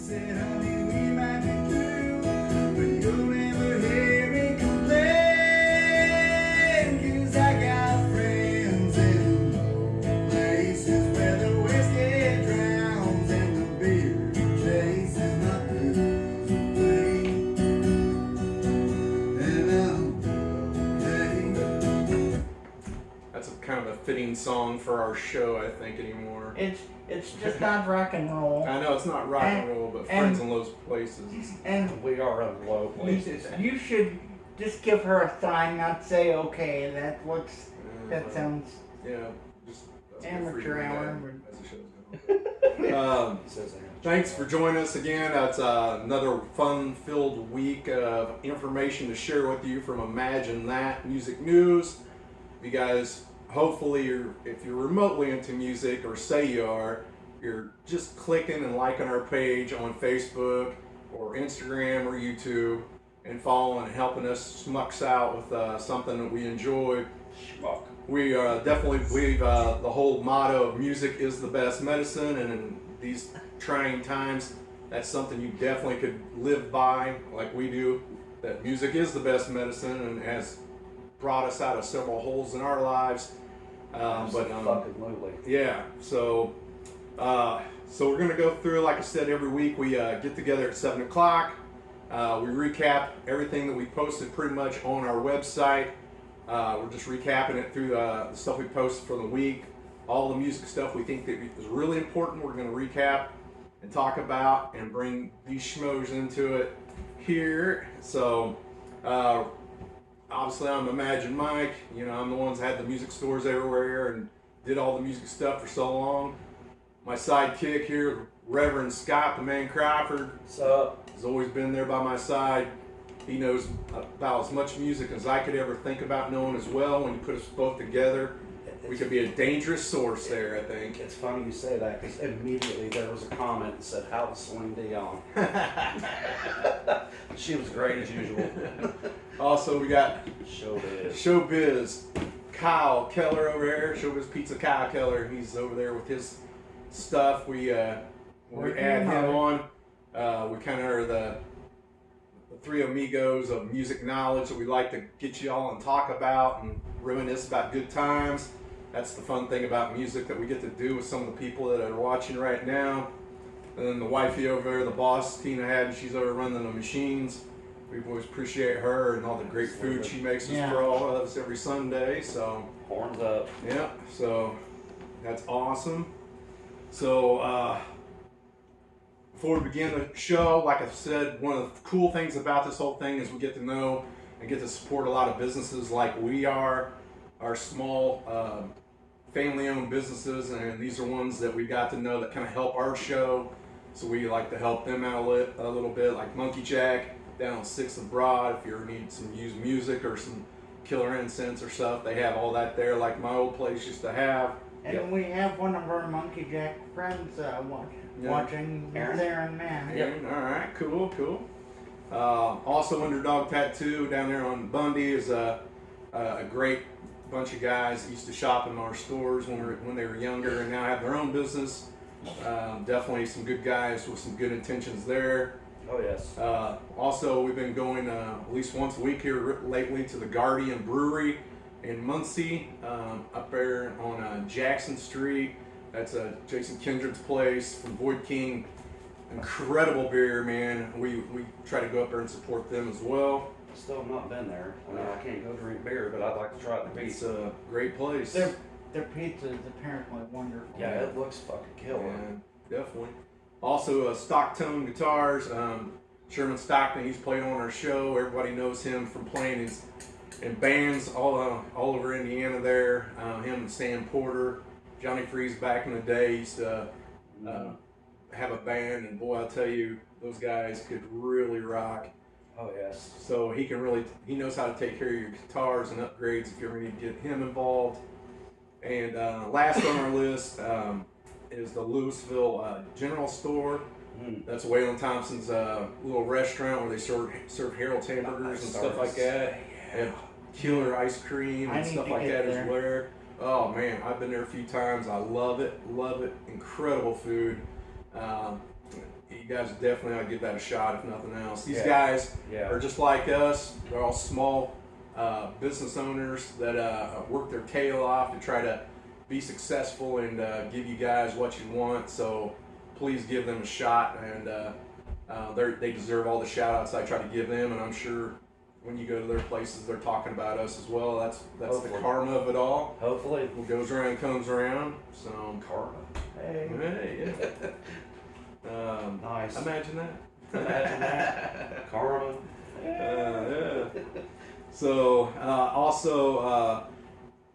Said, honey, we might be through, but you'll never hear me complain, 'cause I got friends in low places where the whiskey drowns and the beer chases my blues away. And I'm okay. That's kind of a fitting song for our show, I think, anymore. It's just not rock and roll. I know it's not rock and roll, but Friends in Low Places. And We are in low places. you should just give her a sign, not say okay. That sounds Yeah, just that's good for amateur you, hour. man, as the show's going. Thanks for joining us again. It's another fun-filled week of information to share with you from Imagine That Music News. You guys, hopefully, if you're remotely into music, or say you are, you're just clicking and liking our page on Facebook or Instagram or YouTube and following and helping us schmucks out with something that we enjoy. Schmuck. We definitely believe the whole motto of music is the best medicine, and in these trying times, that's something you definitely could live by, like we do. That music is the best medicine, and has brought us out of several holes in our lives. Absolutely. Yeah. So we're gonna go through, like I said, every week we get together at 7 o'clock. We recap everything that we posted pretty much on our website. We're just recapping it through the stuff we posted for the week. All the music stuff we think that is really important, we're going to recap and talk about and bring these schmoes into it here. So, obviously I'm Imagine Mike. You know, I'm the ones that had the music stores everywhere and did all the music stuff for so long. My sidekick here, Reverend Scott, the man Crawford. What's up? Has always been there by my side. He knows about as much music as I could ever think about knowing as well. When you put us both together, we could be a dangerous source there, I think. It's funny you say that, because immediately there was a comment that said, "How was Celine Dion?" She was great as usual. Also, we got Showbiz. Showbiz Kyle Keller over here. Showbiz Pizza Kyle Keller. He's over there with his stuff. We add him on. We kind of are the three amigos of music knowledge that we like to get you all and talk about and reminisce about good times. That's the fun thing about music that we get to do with some of the people that are watching right now. And then the wifey over there, the boss, Tina Haddon, she's over running the machines. We always appreciate her and all the great food she makes us for all of us every Sunday. So Horns up. yeah, so that's awesome. So before we begin the show, like I said, one of the cool things about this whole thing is we get to know and get to support a lot of businesses like we are, our small family-owned businesses, and these are ones that we got to know that kind of help our show. So we like to help them out a little bit, like Monkey Jack down on 6th and Broad. If you ever need some used music or some killer incense or stuff, they have all that there, like my old place used to have. And we have one of our Monkey Jack friends watching there and man. Yep. All right, cool. Also, Underdog Tattoo down there on Bundy is a great bunch of guys that used to shop in our stores when they were younger and now have their own business. Definitely some good guys with some good intentions there. Oh yes. Also, we've been going at least once a week here lately to the Guardian Brewery in Muncie, up there on Jackson Street. That's Jason Kindred's place from Void King. Incredible beer, man. We try to go up there and support them as well. Still have not been there. I mean, I can't go drink beer, but I'd like to try the It's pizza. a great place. Their pizza is apparently wonderful. Yeah, it looks fucking killer. Yeah, definitely. Also, Stocktone Guitars. Sherman Stockton, he's played on our show. Everybody knows him from playing in bands all over Indiana there. Him and Sam Porter. Johnny Freeze back in the day used to have a band, and boy, I'll tell you, those guys could really rock. Oh yes. So he knows how to take care of your guitars and upgrades if you ever need to get him involved. And last on our list is the Louisville General Store. That's Waylon Thompson's little restaurant where they serve Harold's hamburgers and stuff like that. They have killer ice cream and stuff like that as well. Oh man, I've been there a few times. I love it. Incredible food. you guys definitely ought to give that a shot, if nothing else. These Yeah. guys Yeah. are just like us. They're all small business owners that work their tail off to try to be successful and give you guys what you want. So please give them a shot, and they deserve all the shout outs I try to give them, and I'm sure when you go to their places they're talking about us as well. That's the Hopefully. karma of it all. Hopefully. What goes around comes around. So Karma. Hey. hey, yeah. Nice. Imagine that. Imagine that. Karma. Yeah. So also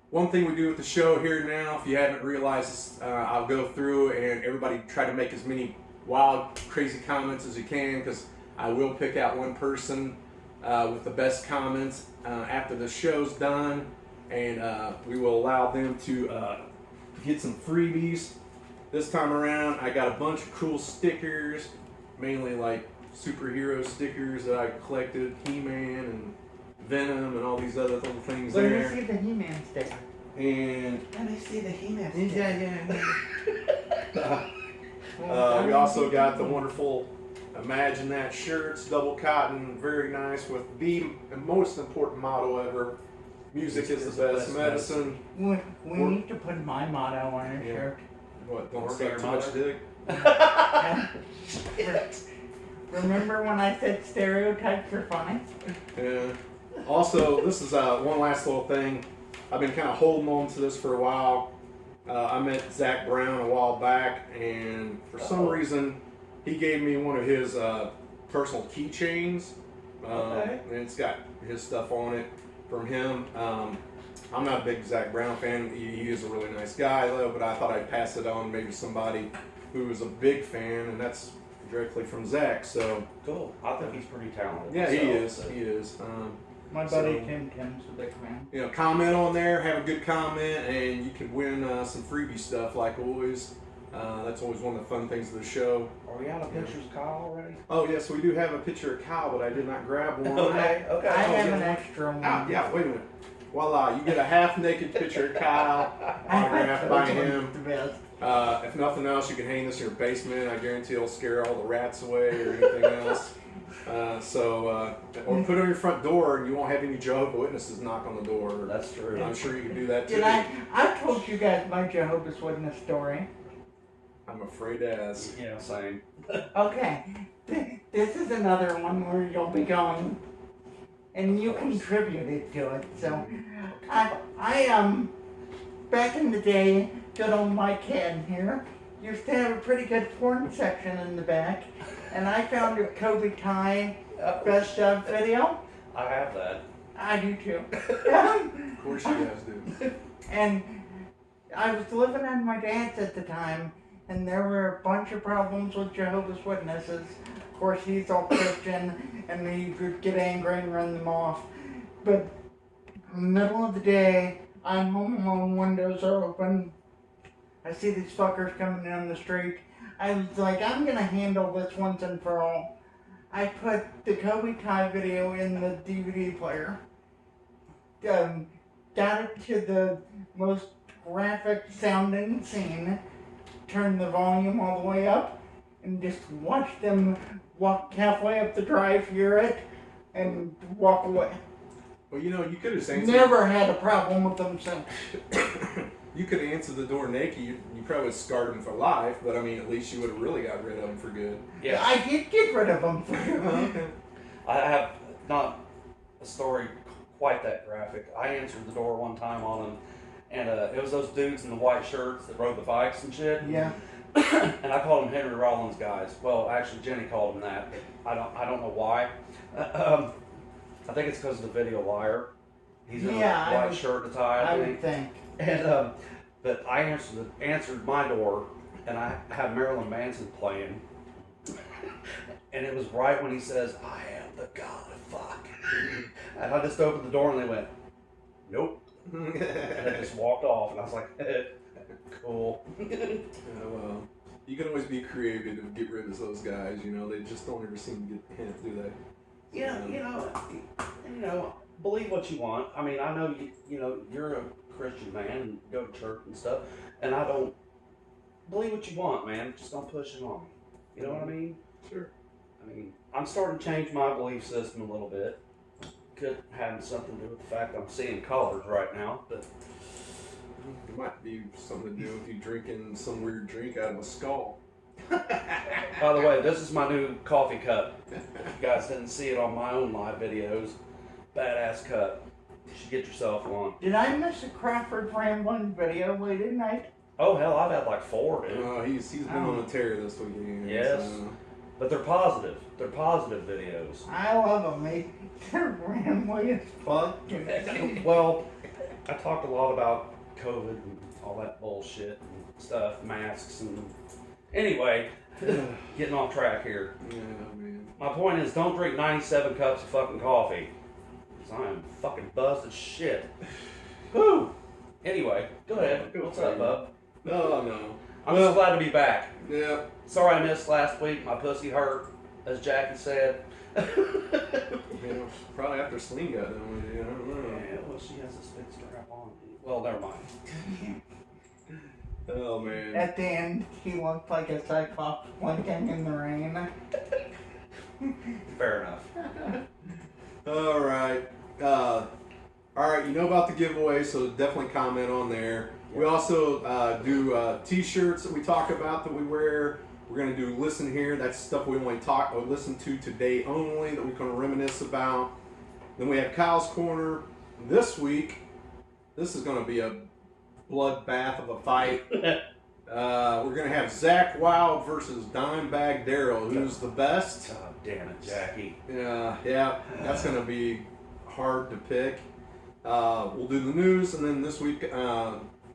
one thing we do with the show here now, if you haven't realized, I'll go through and everybody try to make as many wild, crazy comments as you can, because I will pick out one person with the best comments after the show's done, and we will allow them to get some freebies. This time around, I got a bunch of cool stickers, mainly like superhero stickers that I collected, He-Man and Venom and all these other little things Let me there. see the He-Man sticker. And Let me see the He-Man. we also got the wonderful Imagine That shirts, double cotton, very nice, with the most important motto ever: music is the best medicine. We need to put my motto on our Yeah. shirt. What, don't Work suck your too much mother. dick? Remember when I said stereotypes are funny? Yeah. Also, this is one last little thing. I've been kind of holding on to this for a while. I met Zakk Brown a while back, and for some reason, he gave me one of his personal keychains. Okay. And it's got his stuff on it from him. I'm not a big Zakk Brown fan. He is a really nice guy, though, but I thought I'd pass it on maybe somebody who was a big fan, and that's directly from Zakk. So Cool. I think he's pretty talented. yeah, he myself, is. so- He is. My buddy So- Tim's a big fan. You know, comment on there, have a good comment, and you can win some freebie stuff like always. That's always one of the fun things of the show. Are we out of pictures, Kyle, already? Oh yes, we do have a picture of Kyle, but I did not grab one. Okay. I have an extra one. Ah, yeah, wait a minute. Voila, you get a half-naked picture of Kyle, autographed by him. The best. If nothing else, you can hang this in your basement. I guarantee it'll scare all the rats away or anything else. Or put it on your front door, and you won't have any Jehovah's Witnesses knock on the door. That's true. I'm sure you can do that too. Did I told you guys my Jehovah's Witness story. I'm afraid to ask. Yeah, same. Okay, this is another one where you'll be going, and you contributed to it. So, I back in the day, good old Mike Head here used to have a pretty good porn section in the back, and I found a Kobe Ty best of video. I have that. I do too. Of course you guys do. And I was living at my dad's at the time, and there were a bunch of problems with Jehovah's Witnesses. Of course, he's all Christian, and he would get angry and run them off. But middle of the day, I'm home alone, windows are open. I see these fuckers coming down the street. I was like, I'm gonna handle this once and for all. I put the Kobe Ty video in the DVD player. Got it to the most graphic sounding scene, turned the volume all the way up, and just watched them walk halfway up the drive, hear it, and walk away. Well, you know, you could have answered. Never had a problem with them since. You could have answered the door naked. You probably would have scarred him for life, but I mean, at least you would have really got rid of him for good. Yeah. I did get rid of them for Okay. I have not a story quite that graphic. I answered the door one time on him, and it was those dudes in the white shirts that rode the bikes and shit. Yeah. And I called them Henry Rollins guys. Well, actually, Jenny called them that. But I don't know why. I think it's because of the video wire. He's in Yeah, a white shirt and a tie, I I would think. think. And but I answered my door, and I had Marilyn Manson playing, and it was right when he says, "I am the god of fuck," and I just opened the door, and they went, "Nope," and I just walked off, and I was like, "Cool." Well, you can always be creative to get rid of those guys. You know, they just don't ever seem to get the hint, do they? Yeah, you know, believe what you want. I mean, I know you're a Christian man and go to church and stuff, and I don't believe what you want, man. Just don't push it on me. You know what I mean? Sure. I mean, I'm starting to change my belief system a little bit. Could have something to do with the fact I'm seeing colors right now, but It might be something to do with you drinking some weird drink out of a skull. by the way, this is my new coffee cup. If you guys didn't see it on my own live videos, badass cup. You should get yourself one. Did I miss a Crawford Rambling video late at night? Oh hell, I've had like 4, dude. He's been on a tear this weekend. Yes. So. But they're positive. They're positive videos. I love them, mate. They're rambling as fuck. Well, I talked a lot about COVID and all that bullshit and stuff, masks and... Anyway, getting off track here. Yeah, man. My point is, don't drink 97 cups of fucking coffee. Because I am fucking buzzed as shit. Whew! Anyway, go ahead. Go What's for up, it. bub? No. I'm just glad to be back. Yeah. Sorry I missed last week. My pussy hurt, as Jackie said. Probably after Sling got done with you. I don't know. Yeah, well, she has this big strap on. Well, never mind. Oh, man. At the end, he looked like a cyclops blinking in the rain. Fair enough. All right. You know about the giveaway, so definitely comment on there. We also do T-shirts that we talk about that we wear. We're gonna do listen here. That's stuff we only talk or listen to today only that we can reminisce about. Then we have Kyle's Corner. This week, this is gonna be a bloodbath of a fight. We're gonna have Zakk Wild versus Dimebag Daryl. Who's the best? God damn it, Jackie. Yeah, that's gonna be hard to pick. We'll do the news, and then this week,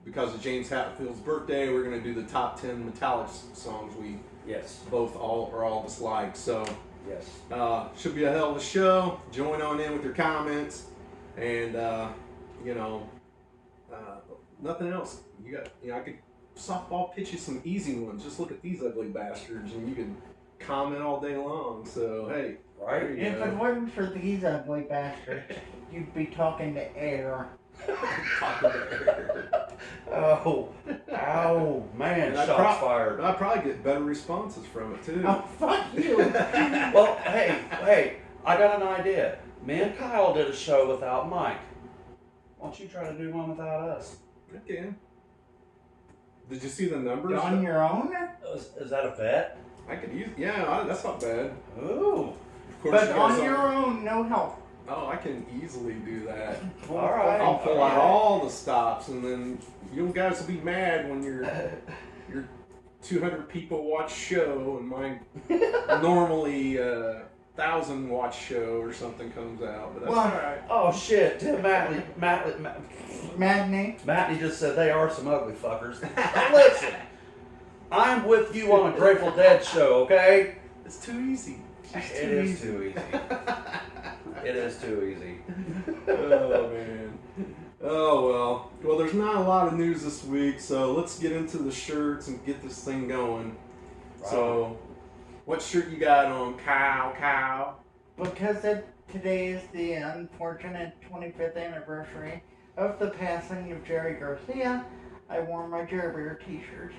because of James Hatfield's birthday, we're gonna do the top 10 Metallica songs we Yes. both all of us like. So Yes. should be a hell of a show. Join on in with your comments, and nothing else. I could softball pitch you some easy ones. Just look at these ugly bastards, and you can comment all day long. So hey, Right? there you If go. it wasn't for these ugly bastards, you'd be talking to air. Oh, ow, man, And shots fired. I'd probably get better responses from it too. Oh, fuck you. Well, hey, I got an idea. Me and Kyle did a show without Mike. Why don't you try to do one without us? Okay. Did you see the numbers? On your own? Is that a bet? I could use. Yeah, that's not bad. Ooh. Of course, But you guys on your aren't- own, no help. Oh, I can easily do that. All right. I'll pull out all the stops, and then you guys will be mad when your 200 people watch show and my normally 1,000 watch show or something comes out. But that's Well, all right. Oh shit, Tim Matley Matinee. just said they are some ugly fuckers. Now listen, I'm with you on a Grateful Dead show, okay? It's too easy. It is too easy. It is too easy. Oh man. Oh well. Well, there's not a lot of news this week, so let's get into the shirts and get this thing going. Right. So, what shirt you got on, Kyle? Because today is the unfortunate 25th anniversary of the passing of Jerry Garcia, I wore my Jerry Bear t-shirt.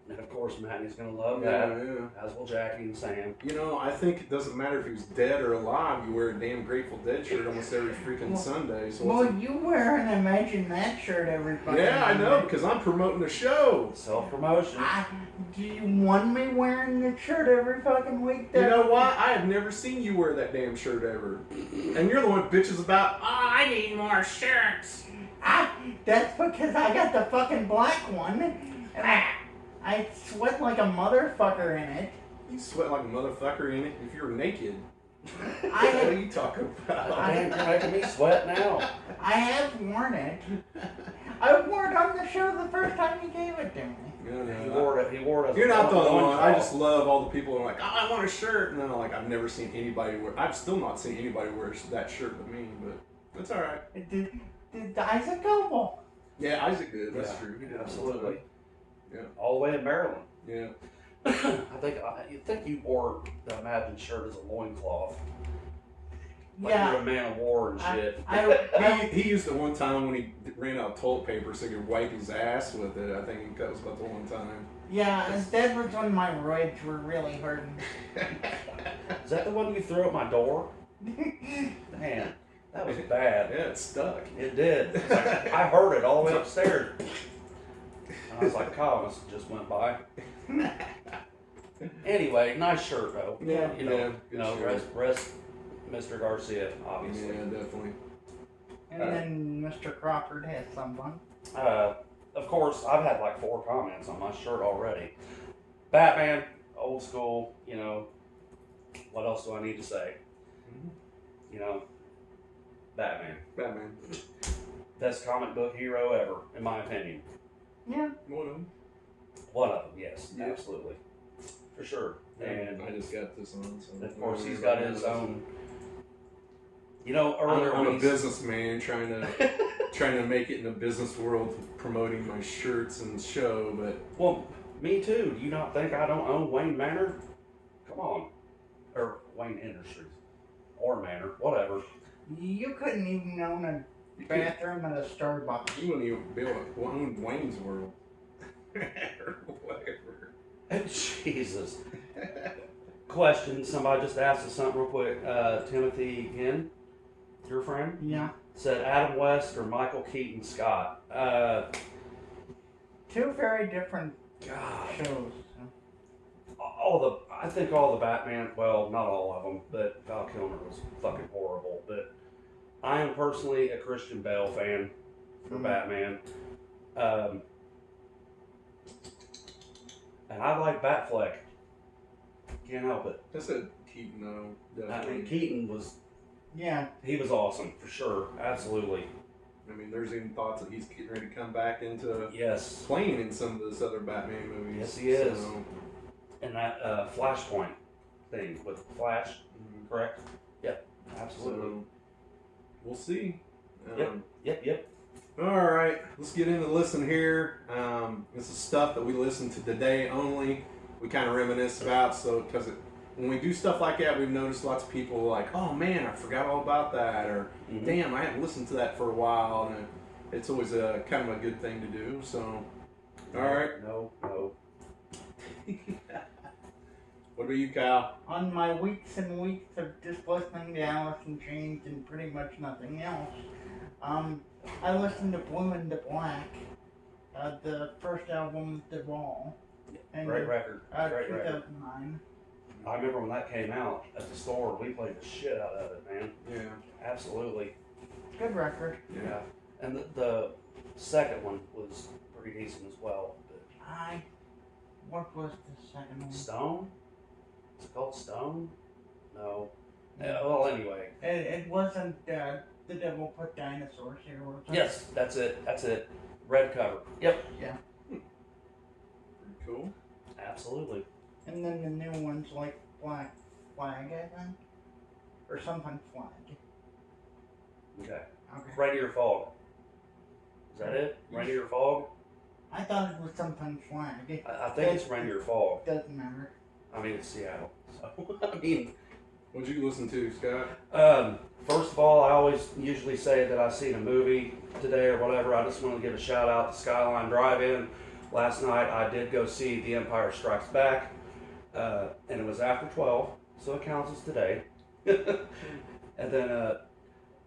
And of course, Matty's gonna love Yeah, that. yeah. As will Jackie and Sam. You know, I think it doesn't matter if he was dead or alive. You wear a damn Grateful Dead shirt almost every freaking Sunday. So Well, you wear an Imagine That shirt every fucking yeah, I know Monday. because I'm promoting the show. Self-promotion. Do you want me wearing the shirt every fucking week? You know what? I have never seen you wear that damn shirt ever. And you're the one that bitches about, oh, I need more shirts. That's because I got the fucking black one, and I sweat like a motherfucker in it. You sweat like a motherfucker in it if you're naked. I What are have, you talking about? Damn, you're making me sweat now. I have worn it. I wore it on the show the first time you gave it to me. No, no, He wore it. He wore it. As You're a not the only one. I loincloth. just love all the people who are like, oh, I want a shirt. And then I'm like, I've never seen anybody wear. I've still not seen anybody wear that shirt but me. But that's all right. Did Isaac Goebel? Yeah, Isaac did. That's Yeah, true. He did. Absolutely. Yeah. All the way in Maryland. Yeah. You think you wore the Imagine shirt as a loincloth. Like Yeah. you're a man of war and shit. He used it one time when he ran out of toilet paper so he could wipe his ass with it. I think that was about the one time. Yeah, and that was when my roids were really hurting. Is that the one you threw at my door? Man, that was bad. Yeah, it's stuck. It did. It's like, I heard it all the way upstairs. And I was like, Kyle must have just went by. Anyway, nice shirt though. Yeah, You know, yeah, good shirt. rest Mr. Garcia, obviously. Yeah, definitely. And then Mr. Crawford has someone. Of course, I've had like 4 comments on my shirt already. Batman, old school, you know. What else do I need to say? You know, Batman. Batman. Best comic book hero ever, in my opinion. Yeah. One of them. One of them, yes, Yeah. absolutely. For sure. And I just got this on, so. of course, he's got his own. You know, earlier I'm when a businessman trying to make it in the business world, promoting my shirts and show, but Well, me too. Do you not think I don't own Wayne Manor? Come on. Or Wayne Industries. Or Manor, whatever. You couldn't even own a bathroom at a Starbucks. you wouldn't even be able to own Wayne's World. Or whatever. Jesus. Question, somebody just asked us something real quick. Timothy again, your friend, Yeah. said Adam West or Michael Keaton Scott. Two very different God. shows. I think all the Batman, well, not all of them, but Val Kilmer was fucking horrible. But I am personally a Christian Bale fan for Batman. And I like Batfleck. Can't help it. I said Keaton, though. I Definitely. mean, Keaton was, Yeah. he was awesome, for sure. Absolutely. I mean, there's even thoughts that he's getting ready to come back into Yes. playing in some of those other Batman movies. Yes, he is. So, And that Flashpoint thing with Flash, correct? Yep, absolutely. so we'll see. Yep. All right, let's get into listen here. This is stuff that we listen to today only. We kind of reminisce about, so because when we do stuff like that, we've noticed lots of people like, "Oh man, I forgot all about that," or Mhm. "Damn, I haven't listened to that for a while," and it's always a kind of a good thing to do. So, all right. No. What about you, Kyle? On my weeks and weeks of just listening to Alice in Chains and pretty much nothing else, I listened to Blue into Black, the first album of the Wall. And Great record. Great record. 2009. I remember when that came out at the store, we played the shit out of it, man. Yeah. Absolutely. Good record. Yeah. And the second one was pretty decent as well. But What was the second one? Stone? Is it called Stone? No. Well, anyway. It wasn't The Devil Put Dinosaurs Here, was it? Yes, that's it. Red cover. Yep. Yeah. Pretty cool. Absolutely. And then the new ones like Black Flag, I think? Or something Flag. Okay. Okay. Rainier Fog. Is that it? Rainier Fog? I thought it was something Flag. I think it's Rainier Fog. Doesn't matter. I mean, it's Seattle. So, I mean, What'd you listen to, Scott? first of all, I always usually say that I've seen a movie today or whatever. I just want to give a shout out to Skyline Drive-In. Last night I did go see The Empire Strikes Back, and it was after 12, so it counts as today. And then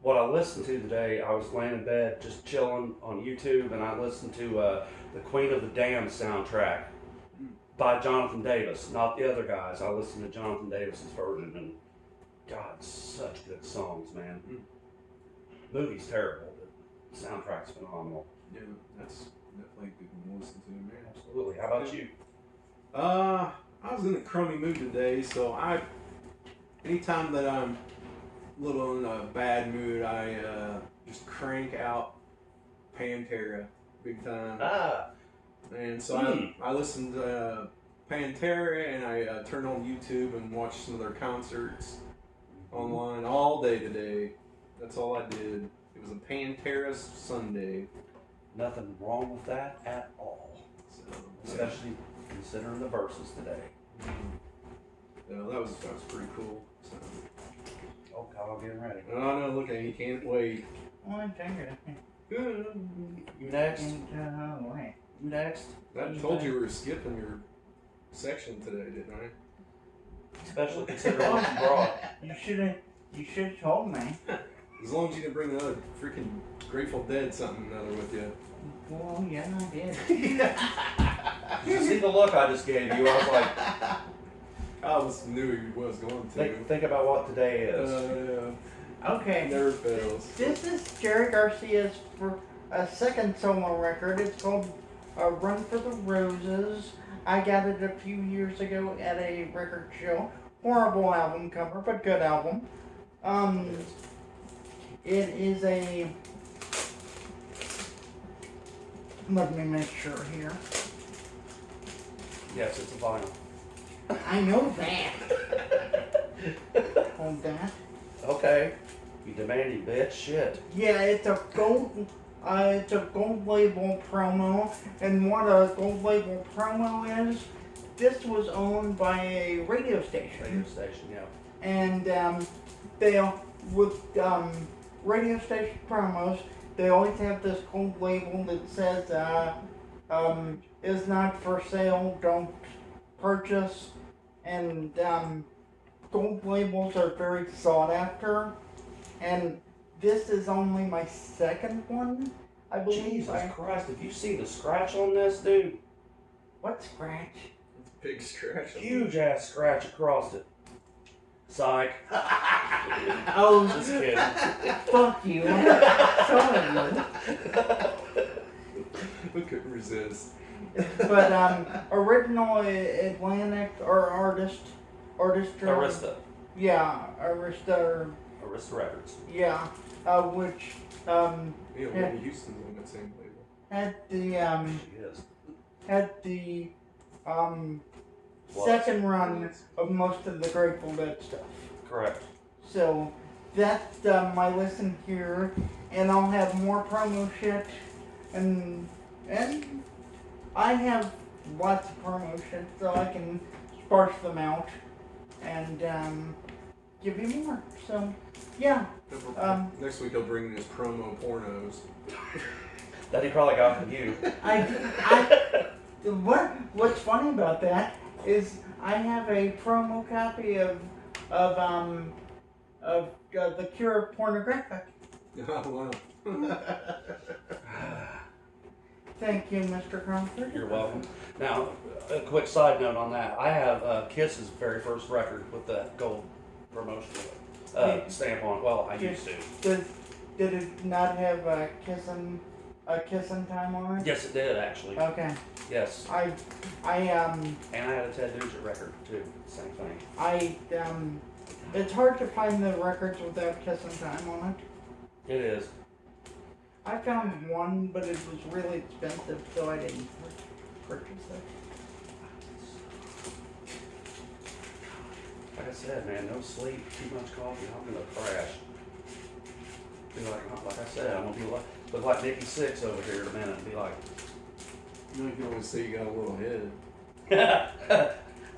what I listened to today, I was laying in bed just chilling on YouTube, and I listened to the Queen of the Damned soundtrack by Jonathan Davis, not the other guys. I listened to Jonathan Davis's version, and God, such good songs, man. Movie's terrible, but the soundtrack's phenomenal. Yeah, that's definitely a good one to listen to, man. Absolutely. How about you? I was in a crummy mood today, so anytime that I'm a little in a bad mood, I just crank out Pantera big time. And so I listened to Pantera, and I turned on YouTube and watched some of their concerts online all day today. That's all I did. It was a Pantera Sunday. Nothing wrong with that at all. So, Especially considering the verses today. yeah, that was pretty cool. So, Oh, Kyle, getting ready. oh no, look at him, he can't wait. Well, I figured. You next? Wait. next. I told you we were skipping your section today, didn't I? Especially considering what you brought. You should have told me. As long as you didn't bring another freaking Grateful Dead something or other with you. Well, yeah, I did. Did you see the look I just gave you? I was like, I knew he was going to. think about what today is. Okay. Never fails. This is Jerry Garcia's second solo record. It's called Run for the Roses. I got it a few years ago at a record show. Horrible album cover, but good album. It is a... Let me make sure here. Yes, it's a vinyl. I know that. Hold that. Okay. You demanding bitch shit. Yeah, it's a gold label promo, and what a gold label promo is, this was owned by a radio station. Radio station, yeah. And they, with radio station promos, they always have this gold label that says, is not for sale, don't purchase, and gold labels are very sought after. And this is only my second one, I believe. Jesus Christ, have you seen the scratch on this, dude? What scratch? It's a big scratch. Huge ass scratch across it. Psych. Oh, Just kidding. fuck you. Sorry. We couldn't resist. But original Atlantic or artist. Arista. Yeah, Arista. Arista Records. Yeah, which Yeah, Whitney Houston's on that same label. had the She is. second run of most of the Grateful Dead stuff. Correct. So that's my listen here, and I'll have more promo shit, and I have lots of promo shit, so I can sparse them out and give you more. So yeah, Next week he'll bring in his promo pornos. That he probably got from you. What's funny about that is I have a promo copy of The Cure of Pornographic. Oh, wow. Thank you, Mr. Cromford. You're welcome. Now, a quick side note on that. I have Kiss's very first record with that gold promotional stamp on it. Well, I used to. Did it not have a kissin' time on it? Yes, it did, actually. Okay. Yes. And I had a Ted Nugent record, too. Same thing. it's hard to find the records without kissin' time on it. It is. I found one, but it was really expensive, so I didn't purchase it. Like I said, man, no sleep, too much coffee, I'm gonna crash. Be like I said, I'm gonna be look like Nikki Sixx over here in a minute and be like, You know, you can always say you got a little head.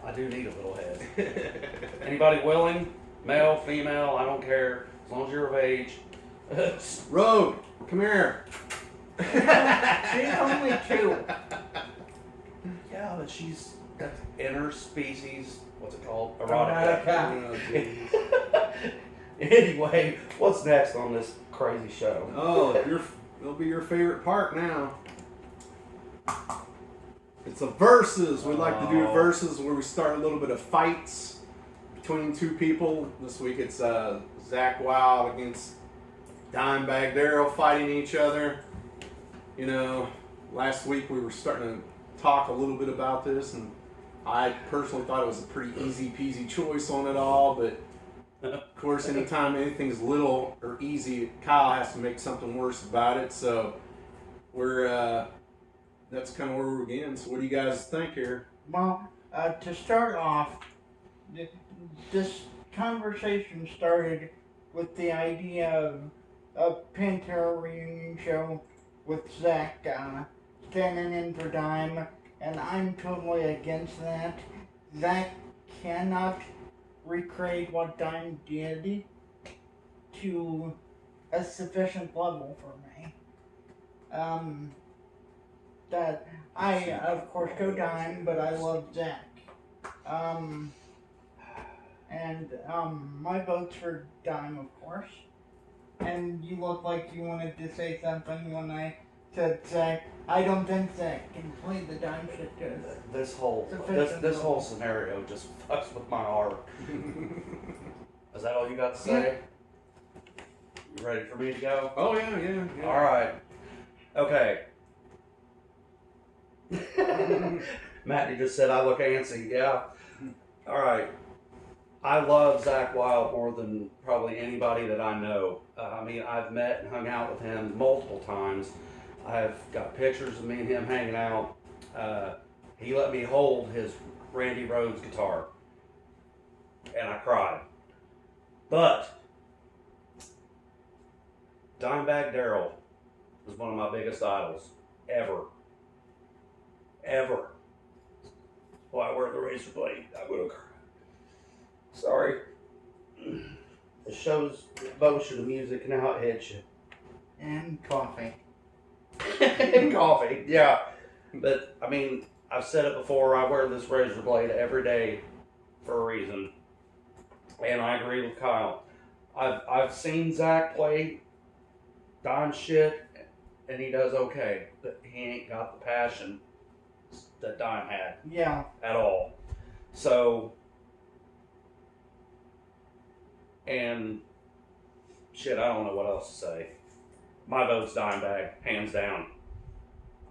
I do need a little head. Anybody willing? Male, female, I don't care. As long as you're of age. Rogue, come here. She's only 2. Yeah, but she's got interspecies, what's it called? Erotica. Oh, geez. Anyway, what's next on this crazy show? Oh, it'll be your favorite part now. It's a versus. We like to do versus where we start a little bit of fights between two people. This week it's Zakk Wild against Dimebag Daryl fighting each other. You know, last week we were starting to talk a little bit about this, and I personally thought it was a pretty easy peasy choice on it all, but of course anytime anything's little or easy, Kyle has to make something worse about it, so we're that's kind of where we're getting. So what do you guys think here? Well, to start off, this conversation started with the idea of a Pantera reunion show with Zakk standing in for Dime, and I'm totally against that. Zakk cannot recreate what Dime did to a sufficient level for me. that I, of course, go Dime, but I love Zakk. My vote's for Dime, of course. And you look like you wanted to say something when I said Zakk. I don't think Zakk can play the Dime shit good. This whole scenario just fucks with my heart. Is that all you got to say? You ready for me to go? Oh yeah. All right. Okay. Matt, you just said I look antsy. Yeah. All right. I love Zakk Wylde more than probably anybody that I know. I mean, I've met and hung out with him multiple times. I've got pictures of me and him hanging out. He let me hold his Randy Rhoads guitar, and I cried. But Dimebag Darrell was one of my biggest idols ever. Ever. Well, I wear the razor blade. I'm gonna cry. Sorry. It shows the emotion of music and how it hits you. And coffee. And coffee, yeah. But, I mean, I've said it before, I wear this razor blade every day for a reason. And I agree with Kyle. I've seen Zakk play Dime shit, and he does okay. But he ain't got the passion that Dime had. Yeah. At all. So, and shit, I don't know what else to say. My vote's Dimebag, hands down.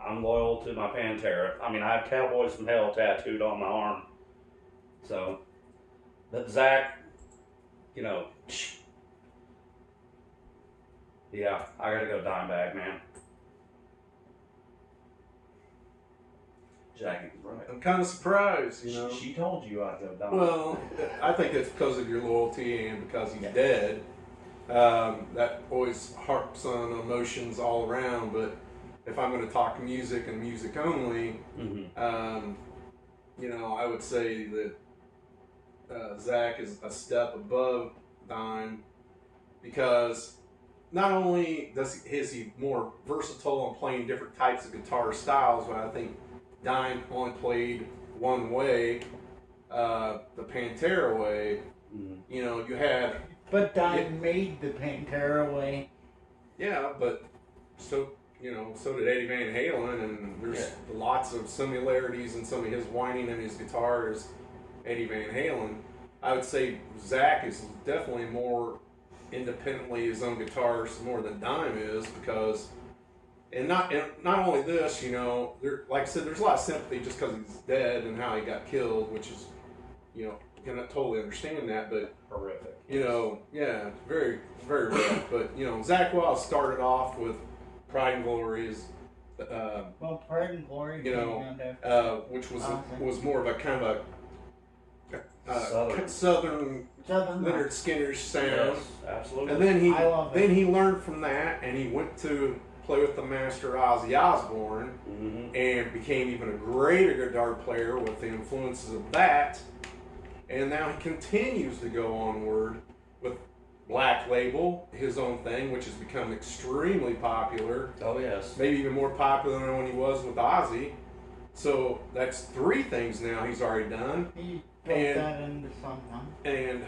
I'm loyal to my Pantera. I mean, I have Cowboys from Hell tattooed on my arm. So, but Zakk, you know, yeah, I gotta go Dimebag, man. Jackie was right. I'm kind of surprised, you know. She told you I'd go Dimebag. Well, I think it's because of your loyalty and because he's dead. That always harps on emotions all around. But if I'm going to talk music and music only, you know, I would say that Zakk is a step above Dime because not only is he more versatile in playing different types of guitar styles, but I think Dime only played one way, the Pantera way. You know, you had... But Dime made the Pantera way. Yeah, but so, you know, so did Eddie Van Halen, and there's lots of similarities in some of his whining and his guitar as Eddie Van Halen. I would say Zakk is definitely more independently his own guitarist more than Dime is because... And not only this, you know, like I said, there's a lot of sympathy just because he's dead and how he got killed, which is, you know, can totally understand that, but horrific. You know, yeah, very, very rough. But you know, Zakk Wylde started off with Pride and Glory, Pride and Glory, you know, which was more of a kind of a southern Leonard Skinner sound. Yes, absolutely. And then he learned from that, and he went to play with the master Ozzy Osbourne, and became even a greater guitar player with the influences of that. And now he continues to go onward with Black Label, his own thing, which has become extremely popular. Oh yes, maybe even more popular than when he was with Ozzy. So that's 3 things now he's already done. He built that into something. And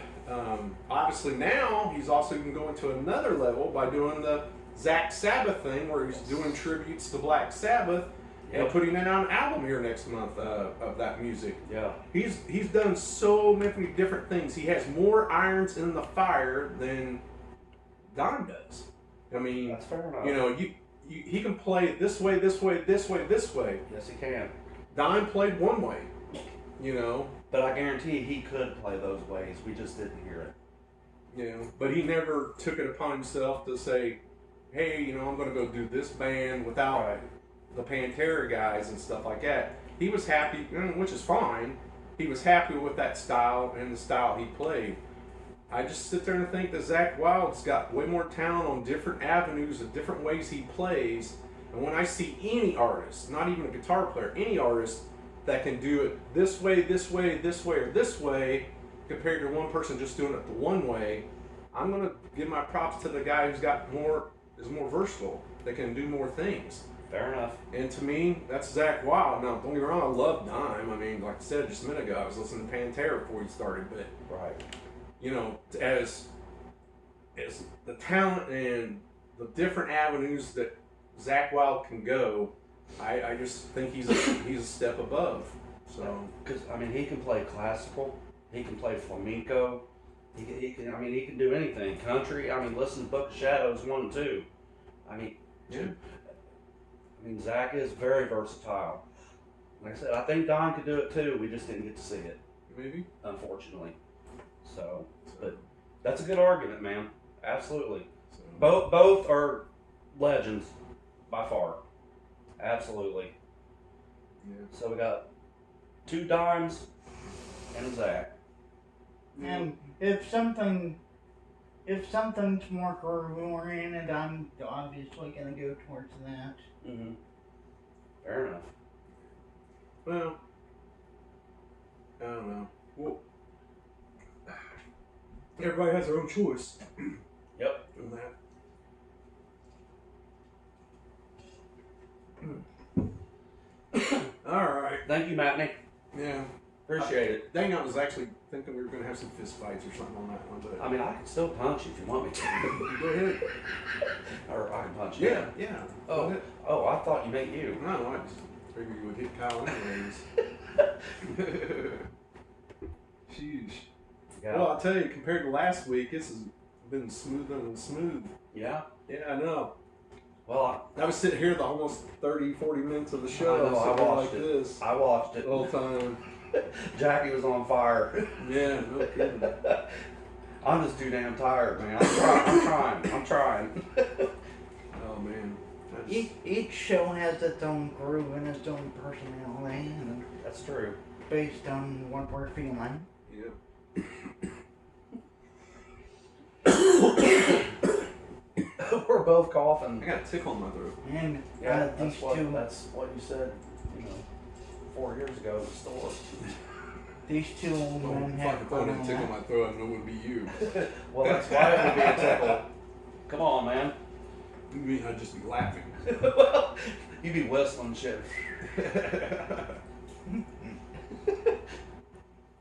obviously now he's also going to go into another level by doing the Zakk Sabbath thing, where he's doing tributes to Black Sabbath and putting out an album here next month of that music. Yeah, he's done so many different things. He has more irons in the fire than Dime does. I mean, that's fair enough. You know, he can play this way, this way, this way, this way. Yes, he can. Dime played one way. You know, but I guarantee he could play those ways. We just didn't hear it. You know, but he never took it upon himself to say, hey, you know, I'm going to go do this band without the Pantera guys and stuff like that. He was happy, which is fine. He was happy with that style and the style he played. I just sit there and think that Zakk Wylde's got way more talent on different avenues of different ways he plays. And when I see any artist, not even a guitar player, any artist that can do it this way, this way, this way, or this way, compared to one person just doing it the one way, I'm going to give my props to the guy who's got more, is more versatile, that can do more things. Fair enough. And to me, that's Zakk Wild. Now, don't get me wrong, I love Dime. I mean, like I said just a minute ago, I was listening to Pantera before he started, but Right. you know, as the talent and the different avenues that Zakk Wild can go, I just think he's a step above. So, Because I mean, he can play classical, he can play flamenco, he can. I mean, he can do anything. Country. I mean, listen to Book of Shadows 1 and 2. I mean, yeah. I mean, Zakk is very versatile. Like I said, I think Don could do it too. We just didn't get to see it, Maybe. unfortunately. So, but that's a good argument, man. Absolutely. So, Both are legends by far. Absolutely. yeah. So we got 2 Dimes and a Zakk. And if something's more groove oriented, I'm obviously gonna go towards that. Mm-hmm. Fair enough. Well, I don't know. Well, everybody has their own choice. Yep. On that. All right. Thank you, Matney. Yeah. Appreciate it. Dang, I was actually thinking we were going to have some fist fights or something on that one, but I mean, I can still punch you if you want me to. go ahead. Or I can punch you. Yeah. Go Oh, ahead. oh, I thought you meant you. No, I just figured you would hit Kyle anyways. Sheesh. Yeah. Well, I'll tell you, compared to last week, this has been smoother than smooth. Yeah. Yeah, I know. Well, I was sitting here the almost 30, 40 minutes of the show. I know, I sitting watched like it. this I watched the it. whole time. Jackie was on fire. Yeah, no kidding. I'm just too damn tired, man. I'm trying. Oh, man. That's, Each show has its own groove and its own personality, and That's true. based on what we're feeling. yeah. We're both coughing. I got a tickle in my throat. And Yeah, these that's two, what you said, 4 years ago in the store. these two old Oh, men fuck, have if I didn't tickle fun. my throat, I know it would be you. Well, that's why it would be a tickle. Come on, man. You mean I'd just be laughing. Well, you be whistling shit.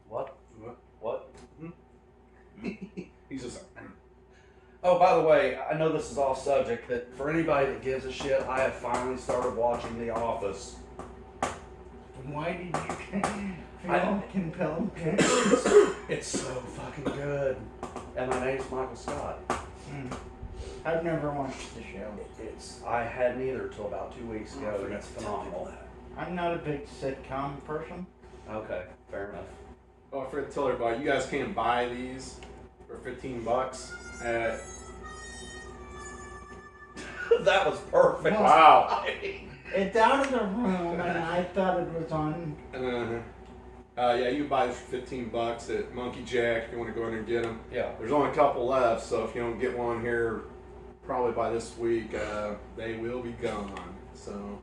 What? What? What? He's just like, Oh, by the way, I know this is off subject, but for anybody that gives a shit, I have finally started watching The Office. Why did you I- feel compelled to? It's so fucking good. And my name's Michael Scott. I've never watched the show. I hadn't either till about 2 weeks ago, and it's phenomenal. I'm not a big sitcom person. Okay, fair enough. oh, I forgot to tell everybody, you guys can buy these for $15 at... That was perfect. Wow. It's out of the room, and I thought it was on. Yeah, you can buy this for $15 at Monkey Jack if you want to go in there and get them. Yeah. There's only a couple left, so if you don't get one here, probably by this week, they will be gone. So